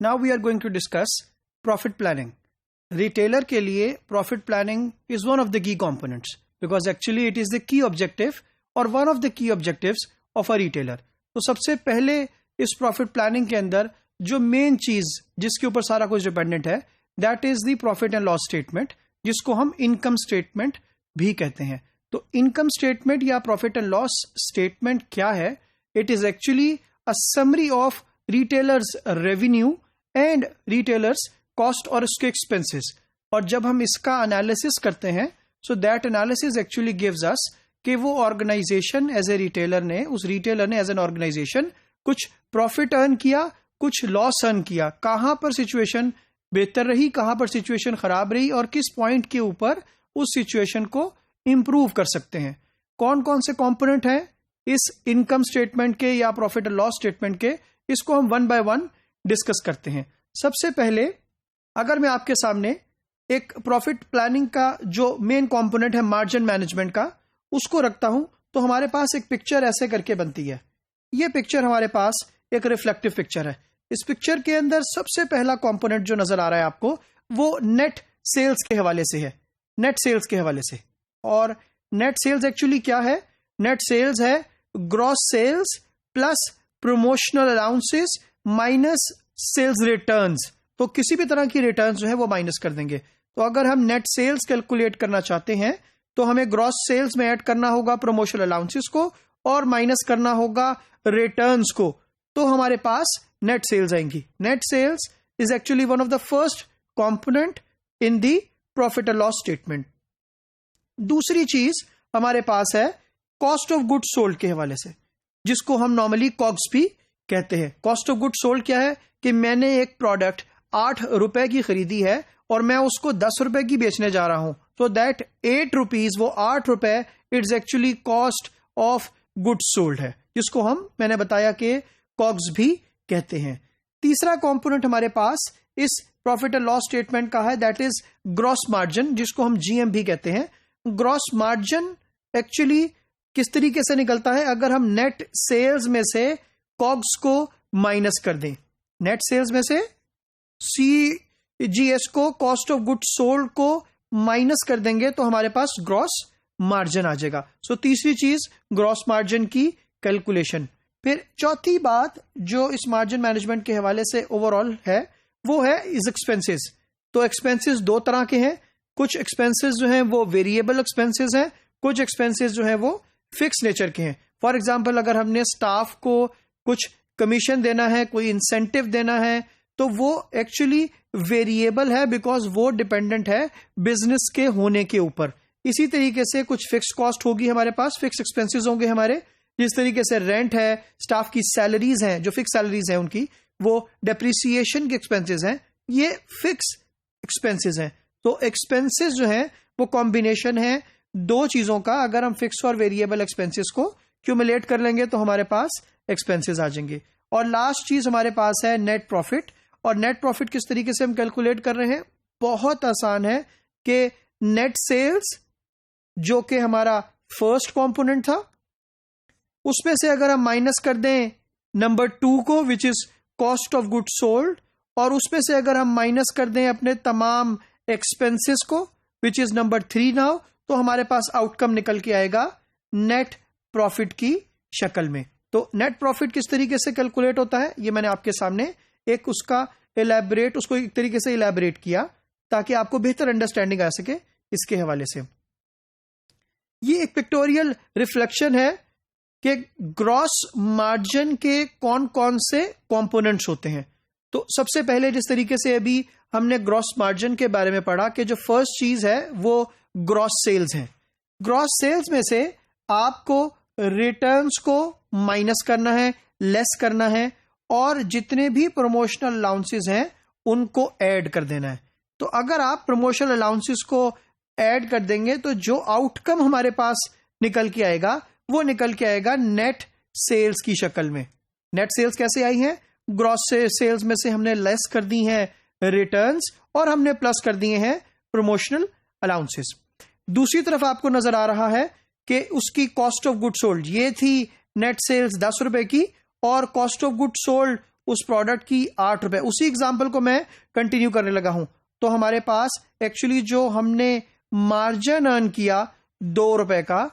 Now we are going to discuss profit planning. Retailer के लिए profit planning is one of the key components because actually it is the key objective और one of the key objectives of a retailer. तो सबसे पहले इस profit planning के अंदर जो मेन चीज जिसके ऊपर सारा कुछ डिपेंडेंट है that is the profit and loss statement, जिसको हम इनकम स्टेटमेंट भी कहते हैं। तो इनकम स्टेटमेंट या प्रॉफिट एंड लॉस स्टेटमेंट क्या है? It is actually a summary of retailers revenue and retailers cost और उसके एक्सपेंसेस। और जब हम इसका एनालिसिस करते हैं so that analysis actually gives us कि वो ऑर्गेनाइजेशन एज ए रिटेलर ने, उस रिटेलर ने एज एन ऑर्गेनाइजेशन कुछ प्रॉफिट अर्न किया, कुछ लॉस अर्न किया, कहां पर सिचुएशन बेहतर रही, कहां पर सिचुएशन खराब रही और किस पॉइंट के ऊपर उस सिचुएशन को इंप्रूव कर सकते हैं। कौन कौन से कंपोनेंट हैं इस इनकम स्टेटमेंट के या प्रॉफिट एंड लॉस स्टेटमेंट के, इसको हम वन बाय वन डिस्कस करते हैं। सबसे पहले अगर मैं आपके सामने एक प्रॉफिट प्लानिंग का जो मेन कंपोनेंट है मार्जिन मैनेजमेंट का उसको रखता हूं तो हमारे पास एक पिक्चर ऐसे करके बनती है। ये पिक्चर हमारे पास एक रिफ्लेक्टिव पिक्चर है। इस पिक्चर के अंदर सबसे पहला कंपोनेंट जो नजर आ रहा है आपको वो नेट सेल्स के हवाले से है, नेट सेल्स के हवाले से। और नेट सेल्स एक्चुअली क्या है? नेट सेल्स है gross sales plus promotional allowances minus sales returns. तो किसी भी तरह की रिटर्न्स जो है वो माइनस कर देंगे। तो अगर हम नेट सेल्स कैलकुलेट करना चाहते हैं तो हमें ग्रॉस सेल्स में ऐड करना होगा प्रमोशनल अलाउंसेस को और माइनस करना होगा रिटर्न्स को, तो हमारे पास नेट सेल्स आएंगी। Net sales is actually one of the first component in the profit and loss statement. दूसरी चीज हमारे पास है कॉस्ट ऑफ गुड्स सोल्ड के हवाले से, जिसको हम नॉर्मली कॉग्स भी कहते हैं। कॉस्ट ऑफ गुड्स सोल्ड क्या है कि मैंने एक प्रोडक्ट 8 रुपए की खरीदी है और मैं उसको 10 रुपए की बेचने जा रहा हूं, तो दैट 8 रुपीज, वो 8 रुपए it's actually cost of goods sold है, जिसको मैंने बताया कि कॉग्स भी कहते हैं। तीसरा कंपोनेंट हमारे पास इस प्रॉफिट एंड लॉस स्टेटमेंट का है दैट इज ग्रॉस मार्जिन, जिसको हम जीएम भी कहते हैं। ग्रॉस मार्जिन एक्चुअली किस तरीके से निकलता है? अगर हम नेट सेल्स में से कॉग्स को माइनस कर दें, नेट सेल्स में से सीजीएस को, कॉस्ट ऑफ गुड्स सोल्ड को माइनस कर देंगे तो हमारे पास ग्रॉस मार्जिन आ जाएगा। सो तीसरी चीज ग्रॉस मार्जिन की कैलकुलेशन। फिर चौथी बात जो इस मार्जिन मैनेजमेंट के हवाले से ओवरऑल है वो है इज एक्सपेंसेस। तो एक्सपेंसेस दो तरह के हैं, कुछ एक्सपेंसेस जो हैं वो वेरिएबल एक्सपेंसेस हैं, कुछ एक्सपेंसेस जो हैं वो फिक्स नेचर के हैं। फॉर एग्जाम्पल अगर हमने स्टाफ को कुछ कमीशन देना है, कोई इंसेंटिव देना है, तो वो एक्चुअली वेरिएबल है बिकॉज वो डिपेंडेंट है बिजनेस के होने के ऊपर। इसी तरीके से कुछ फिक्स कॉस्ट होगी हमारे पास, फिक्स एक्सपेंसेस होंगे हमारे, जिस तरीके से रेंट है, स्टाफ की सैलरीज हैं, जो फिक्स सैलरीज हैं उनकी, वो डेप्रिसिएशन के एक्सपेंसेस हैं, ये फिक्स एक्सपेंसेस हैं। तो एक्सपेंसेस जो हैं वो कॉम्बिनेशन है दो चीजों का। अगर हम फिक्स और वेरिएबल एक्सपेंसेस को क्यूमुलेट कर लेंगे तो हमारे पास एक्सपेंसेस आ जाएंगे। और लास्ट चीज हमारे पास है नेट प्रॉफिट। और नेट प्रॉफिट किस तरीके से हम कैलकुलेट कर रहे हैं? बहुत आसान है कि नेट सेल्स जो कि हमारा फर्स्ट कंपोनेंट था उसमें से अगर हम माइनस कर दें नंबर 2 को which is cost of goods sold, और उसमें से अगर हम माइनस कर दें अपने तमाम एक्सपेंसेस को विच इज नंबर 3 नाउ, तो हमारे पास आउटकम निकल के आएगा नेट प्रॉफिट की शक्ल में। तो नेट प्रॉफिट किस तरीके से कैलकुलेट होता है ये मैंने आपके सामने एक उसको एक तरीके से इलैबोरेट किया ताकि आपको बेहतर अंडरस्टैंडिंग आ सके इसके हवाले से। ये एक पिक्टोरियल रिफ्लेक्शन है कि ग्रॉस मार्जिन के कौन कौन से कंपोनेंट्स होते हैं। तो सबसे पहले जिस तरीके से अभी हमने ग्रॉस मार्जिन के बारे में पढ़ा कि जो फर्स्ट चीज है वो ग्रॉस सेल्स है। ग्रॉस सेल्स में से आपको रिटर्न्स को माइनस करना है, लेस करना है, और जितने भी प्रमोशनल अलाउंसेस हैं उनको ऐड कर देना है। तो अगर आप प्रमोशनल अलाउंसेस को ऐड कर देंगे तो जो आउटकम हमारे पास निकल के आएगा वो निकल के आएगा नेट सेल्स की शक्ल में। नेट सेल्स कैसे आई है? ग्रॉस सेल्स में से हमने लेस कर दी हैं रिटर्न्स और हमने प्लस कर दिए हैं प्रमोशनल अलाउंसेस। दूसरी तरफ आपको नजर आ रहा है कि उसकी कॉस्ट ऑफ गुड सोल्ड ये थी नेट सेल्स 10 रुपए की, और कॉस्ट ऑफ गुड सोल्ड उस प्रोडक्ट की 8 रुपए, उसी एग्जाम्पल को मैं कंटिन्यू करने लगा हूं, तो हमारे पास एक्चुअली जो हमने मार्जिन अर्न किया 2 रुपए का,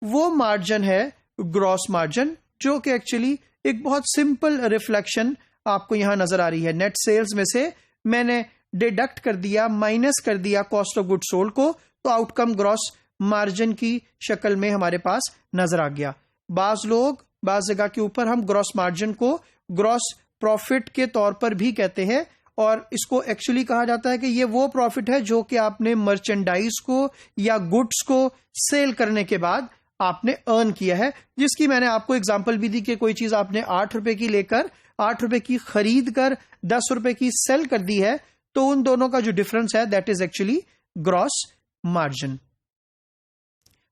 वो मार्जिन है ग्रॉस मार्जिन, जो कि एक्चुअली एक बहुत सिंपल रिफ्लेक्शन आपको यहां नजर आ रही है। नेट सेल्स में से मैंने डिडक्ट कर दिया, माइनस कर दिया कॉस्ट ऑफ गुड सोल्ड को, तो आउटकम ग्रॉस मार्जिन की शक्ल में हमारे पास नजर आ गया। बाज लोग बाज जगह के ऊपर हम ग्रॉस मार्जिन को ग्रॉस प्रॉफिट के तौर पर भी कहते हैं, और इसको एक्चुअली कहा जाता है कि ये वो प्रॉफिट है जो कि आपने मर्चेंडाइज को या गुड्स को सेल करने के बाद आपने अर्न किया है, जिसकी मैंने आपको एग्जांपल भी दी कि कोई चीज आपने 8 रुपए की लेकर 8 रुपए की खरीद कर 10 रुपए की सेल कर दी है, तो उन दोनों का जो डिफरेंस है that is actually gross margin.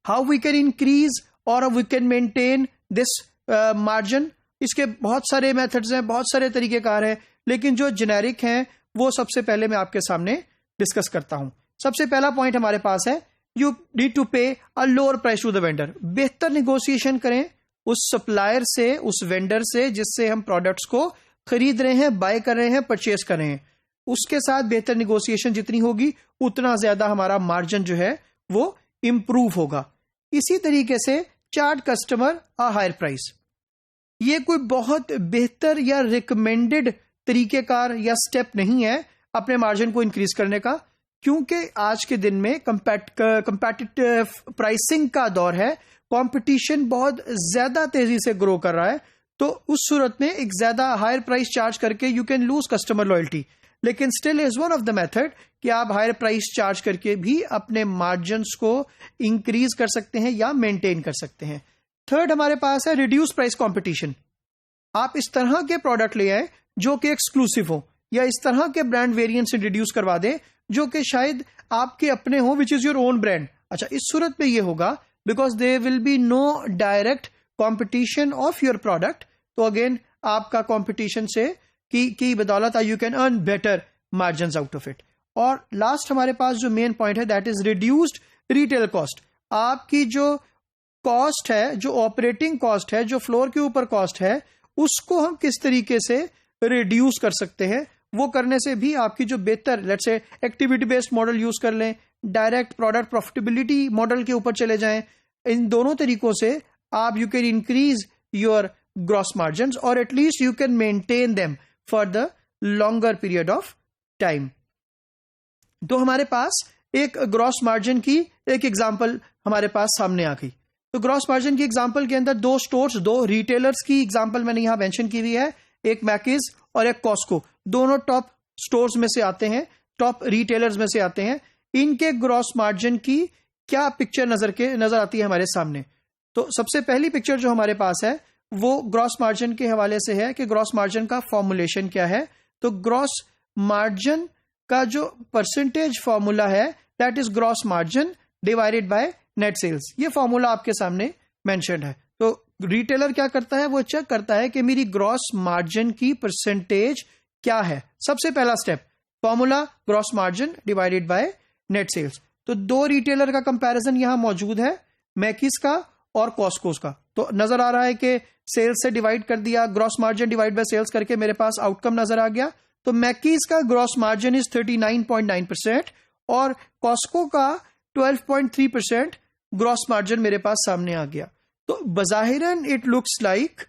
How we can increase और we can maintain this margin, इसके बहुत सारे मेथड्स हैं, बहुत सारे तरीकेकार हैं, लेकिन जो जेनेरिक हैं वो सबसे पहले मैं आपके सामने डिस्कस करता हूं। सबसे पहला पॉइंट हमारे पास है, you need to pay a lower price to the vendor. बेहतर निगोशिएशन करें उस सप्लायर से, उस वेंडर से जिससे हम प्रोडक्ट्स को खरीद रहे हैं, बाय कर रहे हैं, परचेज कर रहे हैं, उसके साथ बेहतर निगोशिएशन जितनी होगी उतना ज्यादा हमारा मार्जिन जो है वो इंप्रूव होगा। इसी तरीके से charge customer a higher price, ये कोई बहुत बेहतर या रिकमेंडेड तरीकेकार या स्टेप नहीं है अपने मार्जिन को इंक्रीज करने का, क्योंकि आज के दिन में कंपेटिटिव प्राइसिंग का दौर है, कंपटीशन बहुत ज्यादा तेजी से ग्रो कर रहा है, तो उस सूरत में एक ज्यादा हायर प्राइस चार्ज करके you can lose customer loyalty, लेकिन still is one of the method कि आप हायर प्राइस चार्ज करके भी अपने मार्जिन्स को इंक्रीज कर सकते हैं या मेंटेन कर सकते हैं। थर्ड हमारे पास है रिड्यूस प्राइस कंपटीशन। आप इस तरह के प्रोडक्ट ले आए जो कि एक्सक्लूसिव हो, या इस तरह के ब्रांड वेरिएंट से इंट्रोड्यूस करवा दें जो कि शायद आपके अपने हो, which is your own brand. अच्छा, इस सूरत में ये होगा because they will be no direct competition of your product, तो अगेन आपका कंपटीशन से की बदौलत you can earn better margin out of it. और लास्ट हमारे पास जो मेन पॉइंट है that is reduced retail cost. आपकी जो कॉस्ट है, जो ऑपरेटिंग कॉस्ट है, जो फ्लोर के ऊपर कॉस्ट है, उसको हम किस तरीके से रिड्यूस कर सकते हैं, वो करने से भी आपकी जो बेहतर let's say activity based model use कर लें, डायरेक्ट प्रोडक्ट प्रॉफिटेबिलिटी मॉडल के ऊपर चले जाएं, इन दोनों तरीकों से आप you can increase your gross margin और at least you can maintain them for the longer period of time. तो हमारे पास एक ग्रॉस मार्जिन की एक एग्जांपल हमारे पास सामने आ गई। तो ग्रॉस मार्जिन की एग्जांपल के अंदर दो स्टोर्स, दो रिटेलर्स की एग्जांपल मैंने यहां मेंशन की हुई है, एक मैकिज और एक कॉस्को, दोनों टॉप स्टोर्स में से आते हैं, टॉप रिटेलर्स में से आते हैं। इनके ग्रॉस मार्जिन की क्या पिक्चर नजर आती है हमारे सामने। तो सबसे पहली पिक्चर जो हमारे पास है वो ग्रॉस मार्जिन के हवाले से है कि ग्रॉस मार्जिन का फॉर्मुलेशन क्या है। तो ग्रॉस मार्जिन का जो परसेंटेज फॉर्मूला है that is gross margin divided by net sales. ये फॉर्मूला आपके सामने मेंशन्ड है। तो रिटेलर क्या करता है, वो चेक करता है कि मेरी ग्रॉस मार्जिन की परसेंटेज क्या है। सबसे पहला step formula gross margin divided by net sales. तो दो रिटेलर का कंपैरिजन यहां मौजूद है, मैकिस का और कॉस्कोस का। तो नजर आ रहा है कि सेल्स से डिवाइड कर दिया, gross margin divide by sales करके मेरे पास आउटकम नजर आ गया। तो मैकिस का ग्रॉस मार्जिन इज 39.9% और कॉस्को का 12.3% ग्रॉस मार्जिन मेरे पास सामने आ गया। तो बजाहिरन इट लुक्स लाइक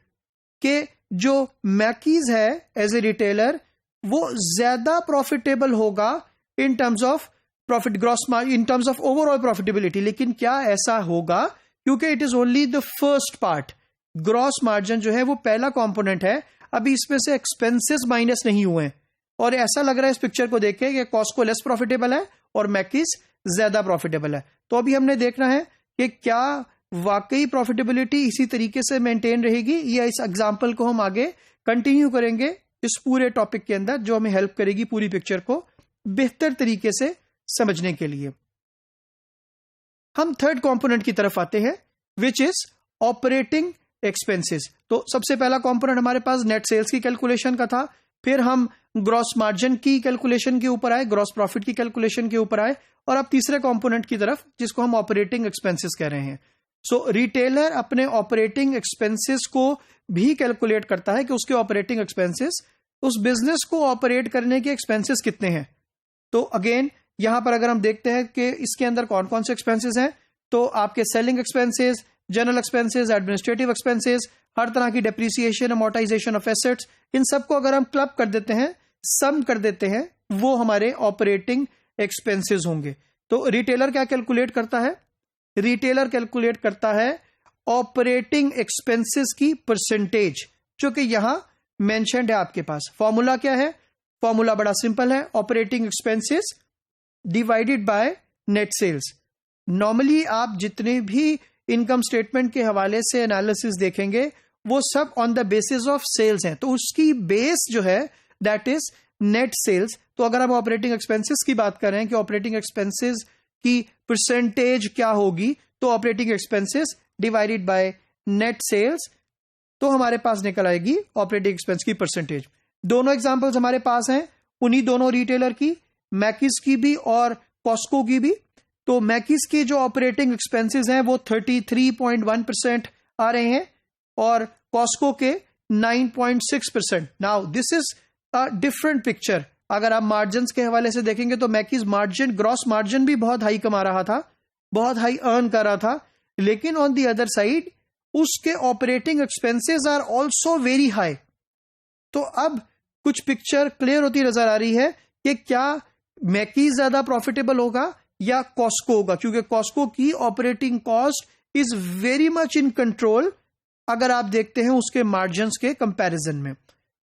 कि जो मैकिस है एज ए रिटेलर वो ज्यादा प्रॉफिटेबल होगा in terms of profit gross margin, in terms of overall profitability. लेकिन क्या ऐसा होगा, क्योंकि it is only the first part. Gross margin जो है वो पहला कंपोनेंट है, अभी इसमें से एक्सपेंसेस माइनस नहीं हुए हैं, और ऐसा लग रहा है इस पिक्चर को देख के कि कॉस्को लेस प्रॉफिटेबल है और मैकिस ज्यादा प्रॉफिटेबल है। तो अभी हमने देखना है कि क्या वाकई प्रॉफिटेबिलिटी इसी तरीके से मेंटेन रहेगी, या इस एग्जांपल को हम आगे कंटिन्यू करेंगे इस पूरे टॉपिक के अंदर, जो हमें हेल्प करेगी पूरी पिक्चर को बेहतर तरीके से समझने के लिए। हम थर्ड कंपोनेंट की तरफ आते हैं विच इज ऑपरेटिंग एक्सपेंसेस। तो सबसे पहला कंपोनेंट हमारे पास नेट सेल्स की कैलकुलेशन का था, फिर हम ग्रॉस मार्जिन की कैलकुलेशन के ऊपर आए, ग्रॉस प्रॉफिट की कैलकुलेशन के ऊपर आए, और अब तीसरे कंपोनेंट की तरफ जिसको हम ऑपरेटिंग एक्सपेंसेस कह रहे हैं। सो रिटेलर अपने ऑपरेटिंग एक्सपेंसेस को भी कैलकुलेट करता है कि उसके ऑपरेटिंग एक्सपेंसेस, उस बिजनेस को ऑपरेट करने के एक्सपेंसेस कितने हैं। तो अगेन यहां पर अगर हम देखते हैं कि इसके अंदर कौन कौन से एक्सपेंसेस हैं, तो आपके selling expenses, general expenses, administrative expenses, हर तरह की डेप्रिसिएशन, अमोर्टाइजेशन ऑफ एसेट्स, इन सबको अगर हम क्लब कर देते हैं, सम कर देते हैं, वो हमारे ऑपरेटिंग एक्सपेंसेस होंगे। तो रिटेलर क्या कैलकुलेट करता है? रिटेलर कैलकुलेट करता है ऑपरेटिंग एक्सपेंसेस की परसेंटेज, जो कि यहां मेंशन्ड है आपके पास। फॉर्मूला क्या है? फॉर्मूला बड़ा सिंपल है, operating expenses divided by net sales. Normally आप जितने भी इनकम स्टेटमेंट के हवाले से एनालिसिस देखेंगे वो सब on the basis of sales हैं, तो उसकी बेस जो है दैट इज नेट सेल्स। तो अगर हम ऑपरेटिंग एक्सपेंसेस की बात करें कि ऑपरेटिंग एक्सपेंसेस की परसेंटेज क्या होगी, तो operating expenses divided by net sales, तो हमारे पास निकल आएगी ऑपरेटिंग एक्सपेंस की परसेंटेज। दोनों एग्जांपल्स हमारे पास हैं, उन्हीं दोनों रिटेलर की, मैकिस की भी और कॉस्को की भी। तो मैकिस के जो ऑपरेटिंग एक्सपेंसेस हैं वो 33.1% आ रहे हैं और कॉस्को के 9.6%। Now this is a different picture. अगर आप मार्जिन के हवाले से देखेंगे तो मैकिस मार्जिन, ग्रॉस मार्जिन भी बहुत हाई कमा रहा था, बहुत हाई अर्न कर रहा था, लेकिन ऑन दी अदर साइड उसके operating expenses are also very high. तो अब कुछ पिक्चर क्लियर होती नजर आ रही है कि क्या मैकिस ज्यादा प्रॉफिटेबल होगा या कॉस्को होगा, क्योंकि कॉस्को की operating cost is very much in control अगर आप देखते हैं उसके मार्जिन्स के कंपैरिजन में।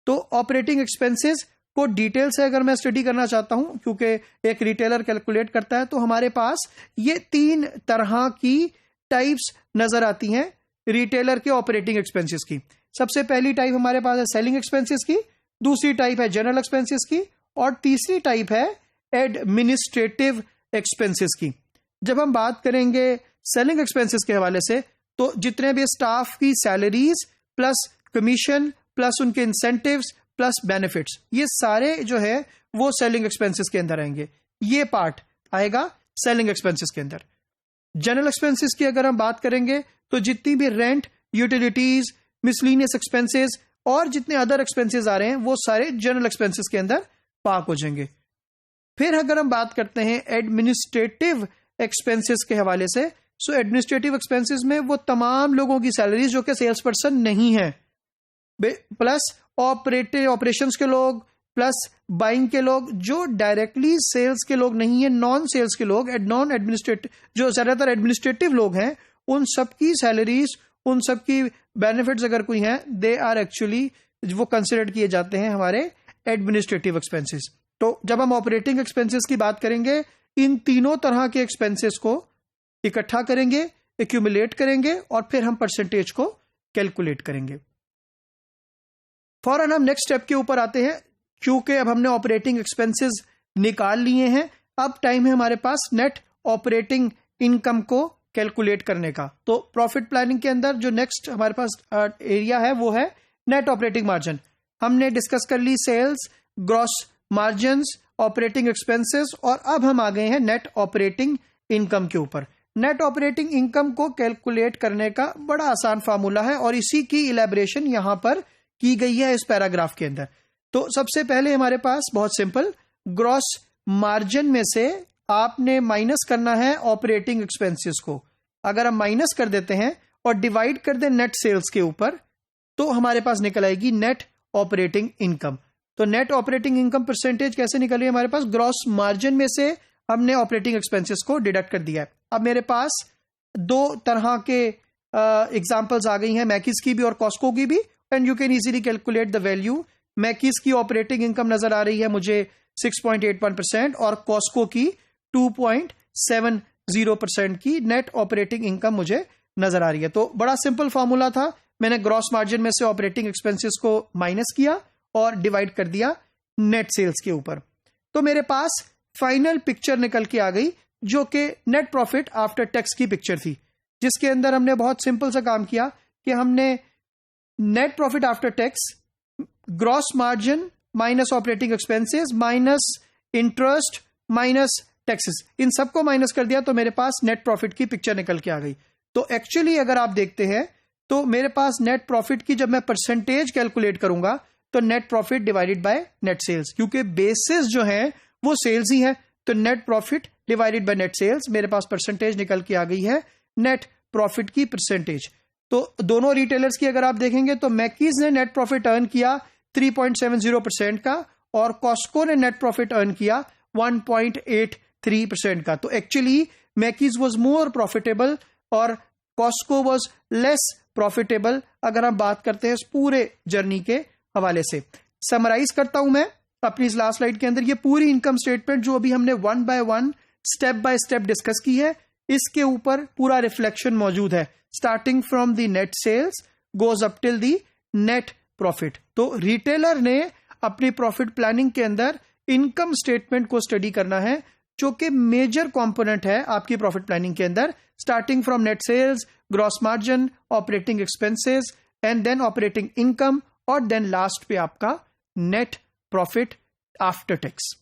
तो ऑपरेटिंग एक्सपेंसेस को डिटेल से अगर मैं स्टडी करना चाहता हूं, क्योंकि एक रिटेलर कैलकुलेट करता है, तो हमारे पास ये 3 तरह की टाइप्स नजर आती हैं रिटेलर के ऑपरेटिंग एक्सपेंसेस की। सबसे पहली टाइप हमारे पास है सेलिंग एक्सपेंसेस की, दूसरी टाइप है जनरल एक्सपेंसेस की, और तीसरी टाइप है एडमिनिस्ट्रेटिव एक्सपेंसेस की। जब हम बात करेंगे सेलिंग एक्सपेंसेस के हवाले से, तो जितने भी स्टाफ की सैलरीज प्लस कमीशन प्लस उनके इंसेंटिव्स प्लस बेनिफिट्स, ये सारे जो है वो सेलिंग एक्सपेंसेस के अंदर आएंगे। ये पार्ट आएगा सेलिंग एक्सपेंसेस के अंदर। जनरल एक्सपेंसेस की अगर हम बात करेंगे तो जितनी भी रेंट, यूटिलिटीज, मिसलीनियस एक्सपेंसेस और जितने अदर एक्सपेंसेस आ रहे हैं वो सारे जनरल एक्सपेंसेस के अंदर पार्क हो जाएंगे। फिर अगर हम बात करते हैं एडमिनिस्ट्रेटिव एक्सपेंसेस के हवाले से, सो एडमिनिस्ट्रेटिव एक्सपेंसेस में वो तमाम लोगों की सैलरीज जो कि सेल्स पर्सन नहीं है, प्लस ऑपरेशंस के लोग, प्लस बाइंग के लोग जो डायरेक्टली सेल्स के लोग नहीं है, नॉन सेल्स के लोग, नॉन एडमिनिस्ट्रेटिव, जो ज्यादातर एडमिनिस्ट्रेटिव लोग हैं, उन सबकी सैलरीज, उन सबकी बेनिफिट्स अगर कोई हैं, दे आर एक्चुअली वो कंसिडर किए जाते हैं हमारे एडमिनिस्ट्रेटिव एक्सपेंसेस। तो जब हम ऑपरेटिंग एक्सपेंसेस की बात करेंगे, इन तीनों तरह के एक्सपेंसेस को इकट्ठा करेंगे, एक्यूमुलेट करेंगे और फिर हम परसेंटेज को कैलकुलेट करेंगे। फौरन हम नेक्स्ट स्टेप के ऊपर आते हैं, क्योंकि अब हमने ऑपरेटिंग एक्सपेंसेस निकाल लिए हैं, अब टाइम है हमारे पास नेट ऑपरेटिंग इनकम को कैलकुलेट करने का। तो प्रॉफिट प्लानिंग के अंदर जो नेक्स्ट हमारे पास एरिया है वो है नेट ऑपरेटिंग मार्जिन। हमने डिस्कस कर ली sales, gross margins, operating expenses, और अब हम आ गए हैं नेट ऑपरेटिंग इनकम के ऊपर। नेट ऑपरेटिंग इनकम को कैलकुलेट करने का बड़ा आसान फार्मूला है और इसी की इलेबरेशन यहां पर की गई है इस पैराग्राफ के अंदर। तो सबसे पहले हमारे पास बहुत सिंपल, ग्रॉस मार्जिन में से आपने माइनस करना है ऑपरेटिंग एक्सपेंसेस को। अगर हम माइनस कर देते हैं और डिवाइड कर दें नेट सेल्स के ऊपर, तो हमारे पास निकल आएगी नेट ऑपरेटिंग इनकम। तो नेट ऑपरेटिंग इनकम परसेंटेज कैसे निकली हमारे पास? ग्रॉस मार्जिन में से हमने ऑपरेटिंग एक्सपेंसेस को डिडक्ट कर दिया है। अब मेरे पास 2 तरह के एग्जांपल्स आ गई हैं, मैकिस की भी और कॉस्को की भी, and you can easily calculate the value. Macy's की ऑपरेटिंग इनकम नजर आ रही है मुझे 6.81% और कॉस्को की 2.70% की नेट ऑपरेटिंग इनकम मुझे नजर आ रही है। तो बड़ा सिंपल फॉर्मूला था, मैंने ग्रॉस मार्जिन में से ऑपरेटिंग एक्सपेंसेस को माइनस किया और डिवाइड कर दिया नेट सेल्स के ऊपर। तो मेरे पास फाइनल पिक्चर निकल के आ गई जो कि नेट प्रॉफिट आफ्टर टैक्स की पिक्चर थी, जिसके अंदर हमने बहुत सिंपल सा काम किया कि हमने net profit after tax, gross margin minus operating expenses minus interest minus taxes, इन सबको माइनस कर दिया, तो मेरे पास नेट प्रॉफिट की पिक्चर निकल के आ गई। तो एक्चुअली अगर आप देखते हैं तो मेरे पास नेट प्रॉफिट की जब मैं परसेंटेज कैलकुलेट करूंगा तो net profit divided by net sales, क्योंकि बेसिस जो है वो सेल्स ही है, तो net profit divided by net sales, मेरे पास परसेंटेज निकल के आ गई है नेट प्रॉफिट की परसेंटेज। तो दोनों रिटेलर्स की अगर आप देखेंगे तो मैकीज ने नेट प्रॉफिट अर्न किया 3.70% का और कॉस्को ने नेट प्रॉफिट अर्न किया 1.83% का। तो एक्चुअली मैकीज वाज मोर प्रॉफिटेबल और कॉस्को वाज लेस प्रॉफिटेबल अगर हम बात करते हैं इस पूरे जर्नी के हवाले से। समराइज करता हूं मैं अपनी इस लास्ट स्लाइड के अंदर, ये पूरी इनकम स्टेटमेंट जो अभी हमने one by one step by step discuss की है, इसके ऊपर पूरा रिफ्लेक्शन मौजूद है, starting from the net sales goes up till the net profit. तो रिटेलर ने अपनी प्रॉफिट प्लानिंग के अंदर इनकम स्टेटमेंट को स्टडी करना है, जो कि मेजर कंपोनेंट है आपकी प्रॉफिट प्लानिंग के अंदर, starting from net sales, gross margin, operating expenses and then operating income और देन लास्ट पे आपका नेट प्रॉफिट आफ्टर टैक्स।